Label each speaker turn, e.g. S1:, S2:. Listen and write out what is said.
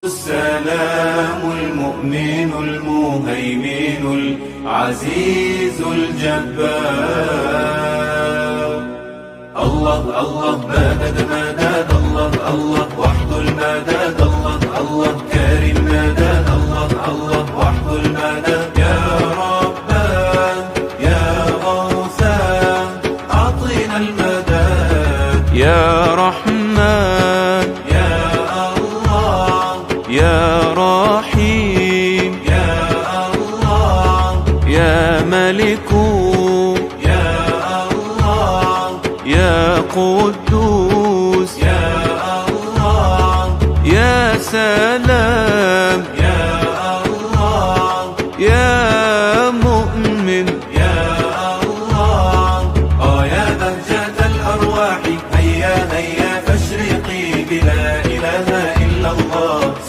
S1: السلام المؤمن المهيمن العزيز الجبار. الله الله مدد مدد الله الله وحده المدد الله الله كريم مدد الله الله وحده المدد. يا ربان يا غوثان أعطنا المدد. يا رحمن يا الله يا رحيم يا الله يا ملك يا الله يا قدوس يا الله يا سلام